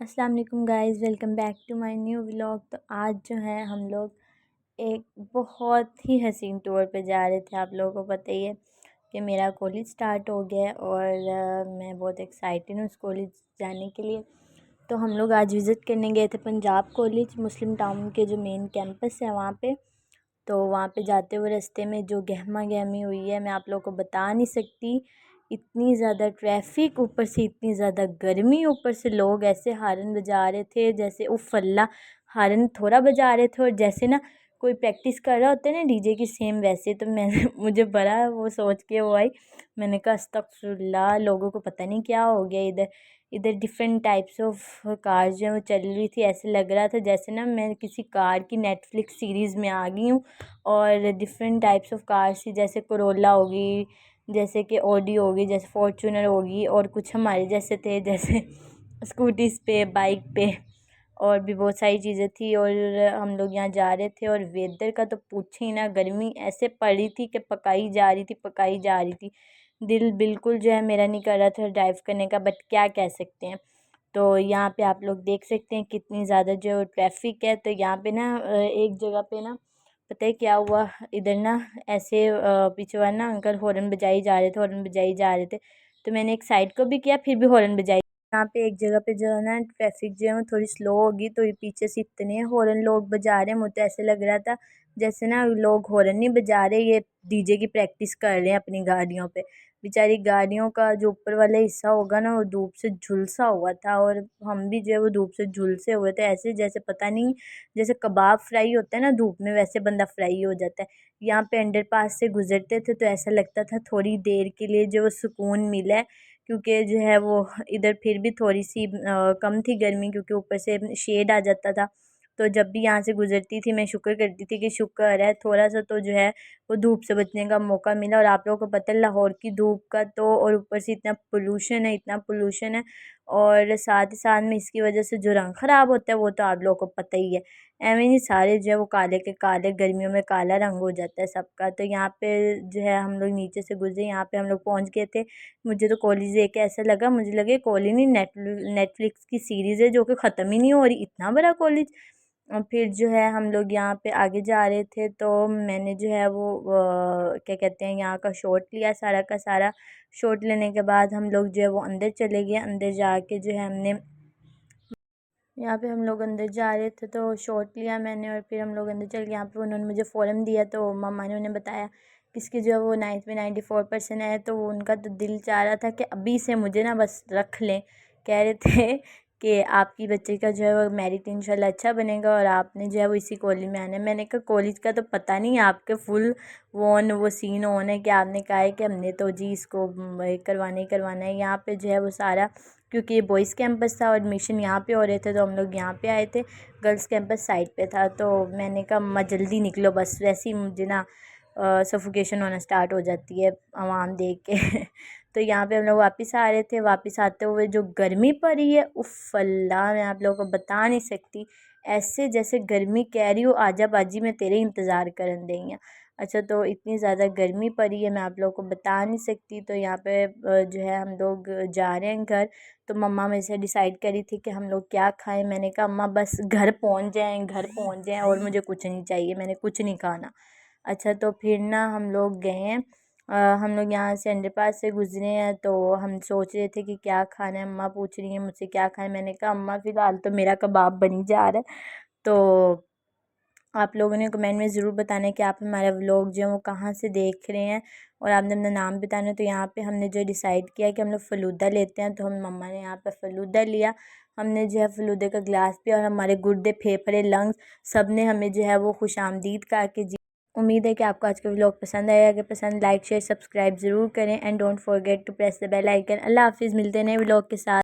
अस्सलाम वालेकुम guys, welcome back to my new vlog. तो आज जो है हम लोग एक बहुत ही हसीन टूर पे जा रहे थे। आप लोगों को पता ही है कि मेरा कॉलेज स्टार्ट हो गया है और मैं बहुत एक्साइटेड हूँ उस कॉलेज जाने के लिए। तो हम लोग आज विज़िट करने गए थे पंजाब कॉलेज मुस्लिम टाउन के जो मेन कैंपस है वहाँ पे। तो वहाँ पे जाते हुए रास्ते में जो गहमा गहमी हुई है मैं आप लोगों को बता नहीं सकती। इतनी ज़्यादा ट्रैफिक, ऊपर से इतनी ज़्यादा गर्मी, ऊपर से लोग ऐसे हारन बजा रहे थे जैसे उफ़ अल्लाह। हारन थोड़ा बजा रहे थे और जैसे ना कोई प्रैक्टिस कर रहा होता है ना डीजे की, सेम वैसे। तो मैं मुझे बड़ा वो सोच के वो आई। मैंने कहा अस्तगफुरुल्लाह, लोगों को पता नहीं क्या हो गया इधर। इधर डिफरेंट टाइप्स ऑफ कार्स जो है वो चल रही थी। ऐसे लग रहा था जैसे ना मैं किसी कार की नेटफ्लिक्स सीरीज़ में आ गई हूँ। और डिफरेंट टाइप्स ऑफ कार्स थी, जैसे कोरोला होगी, जैसे कि ऑडी होगी, जैसे फॉर्चूनर होगी, और कुछ हमारे जैसे थे जैसे स्कूटीज़ पे, बाइक पे, और भी बहुत सारी चीज़ें थी। और हम लोग यहाँ जा रहे थे और वेदर का तो पूछे ही ना, गर्मी ऐसे पड़ी थी कि पकाई जा रही थी, पकाई जा रही थी। दिल बिल्कुल जो है मेरा नहीं कर रहा था ड्राइव करने का, बट क्या कह सकते हैं। तो यहाँ पे आप लोग देख सकते हैं कितनी ज़्यादा जो ट्रैफिक है। तो यहाँ पे ना एक जगह पे ना पता है क्या हुआ, इधर ना ऐसे पीछे वाला ना अंकल हॉर्न बजाई जा रहे थे, हॉर्न बजाई जा रहे थे। तो मैंने एक साइड को भी किया, फिर भी हॉर्न बजाई। यहाँ पे एक जगह पे जो है ना ट्रैफिक जो है वो थोड़ी स्लो होगी, तो ये पीछे से इतने हॉर्न लोग बजा रहे हैं, मुझे तो ऐसे लग रहा था जैसे ना लोग हॉर्न नहीं बजा रहे, ये डीजे की प्रैक्टिस कर रहे हैं अपनी गाड़ियों पे। बेचारी गाड़ियों का जो ऊपर वाला हिस्सा होगा ना वो धूप से झुलसा हुआ था, और हम भी जो है वो धूप से झुलसे हुए थे, ऐसे जैसे पता नहीं, जैसे कबाब फ्राई होता है ना धूप में, वैसे बंदा फ्राई हो जाता है। यहाँ पे अंडरपास से गुजरते थे तो ऐसा लगता था थोड़ी देर के लिए जो वो सुकून मिला है, क्योंकि जो है वो इधर फिर भी थोड़ी सी कम थी गर्मी, क्योंकि ऊपर से शेड आ जाता था। तो जब भी यहाँ से गुजरती थी मैं शुक्र करती थी कि शुक्र है थोड़ा सा तो जो है वो धूप से बचने का मौका मिला। और आप लोगों को पता है लाहौर की धूप का तो, और ऊपर से इतना पोल्यूशन है, इतना पोल्यूशन है, और साथ ही साथ में इसकी वजह से जो रंग ख़राब होता है वो तो आप लोगों को पता ही है। एवं ही सारे जो है वो काले के काले, गर्मियों में काला रंग हो जाता है सबका। तो यहाँ पे जो है हम लोग नीचे से गुजरे, यहाँ पे हम लोग पहुँच गए थे। मुझे तो कॉलेज देख के ऐसा लगा, मुझे लगे कॉलेज नहीं, नेटफ्लिक्स की सीरीज़ है जो कि ख़त्म ही नहीं हो रही, इतना बड़ा कॉलेज। और फिर जो है हम लोग यहाँ पे आगे जा रहे थे, तो मैंने जो है वो क्या कहते हैं यहाँ का शॉट लिया, सारा का सारा। शॉट लेने के बाद हम लोग जो है वो अंदर चले गए। अंदर जाके जो है हमने, यहाँ पे हम लोग अंदर जा रहे थे तो शॉट लिया मैंने, और फिर हम लोग अंदर चल गए। यहाँ पे उन्होंने मुझे फ़ॉर्म दिया, तो मम्मा ने उन्हें बताया किसकी जो है वो 9th में 94% आए। तो उनका तो दिल चाह रहा था कि अभी से मुझे ना बस रख लें। कह रहे थे कि आपकी बच्चे का जो है वो मेरिट इंशाल्लाह अच्छा बनेगा और आपने जो है वो इसी कॉलेज में आना है। मैंने कहा कॉलेज का तो पता नहीं, आपके फुल वो सीन ऑन है कि आपने कहा है कि हमने तो जी इसको करवाना ही करवाना है। यहाँ पे जो है वो सारा, क्योंकि ये बॉयज़ कैंपस था और एडमिशन यहाँ पे हो रहे थे, तो हम लोग यहाँ पे आए थे। गर्ल्स कैंपस साइड पे था। तो मैंने कहा अम्मा जल्दी निकलो, बस वैसे ही मुझे ना सफोकेशन होना स्टार्ट हो जाती है आवाम देख के। तो यहाँ पे हम लोग वापस आ रहे थे। वापस आते हुए जो गर्मी पड़ी है, उफ़ अल्लाह, मैं आप लोगों को बता नहीं सकती। ऐसे जैसे गर्मी कह रही हूँ आजा बाजी मैं तेरे इंतज़ार करन देंगे। अच्छा, तो इतनी ज़्यादा गर्मी पड़ी है मैं आप लोगों को बता नहीं सकती। तो यहाँ पे जो है हम लोग जा रहे हैं घर। तो मम्मा मेरे से डिसाइड करी थी कि हम लोग क्या खाएं। मैंने कहा अम्मा बस घर पहुंच जाएं, घर पहुंच जाएं, और मुझे कुछ नहीं चाहिए, मैंने कुछ नहीं खाना। अच्छा, तो फिर ना हम लोग गए हैं। हम लोग यहाँ से अंडरपास से गुजरे हैं, तो हम सोच रहे थे कि क्या खाना है। अम्मा पूछ रही है मुझसे क्या खाना है। मैंने कहा अम्मा फ़िलहाल तो मेरा कबाब बनी जा रहा है। तो आप लोगों ने कमेंट में ज़रूर बताना है कि आप हमारा व्लॉग जो है वो कहाँ से देख रहे हैं, और आपने अपना नाम बताना है। तो यहाँ पे हमने जो डिसाइड किया कि हम लोग फ़लूदा लेते हैं, तो हम मम्मा ने यहाँ पे फ़लूदा लिया। हमने जो है फ़लूदे का गिलास पिया, और हमारे गुर्दे, फेफड़े, लंग्स सब ने हमें जो है वो खुशामदीद कहा कि जी। उम्मीद है कि आपको आज का व्लॉग पसंद आया। अगर पसंद, लाइक शेयर सब्सक्राइब ज़रूर करें, and don't forget to press the bell icon. अल्लाह हाफिज़, मिलते हैं नए व्लॉग के साथ।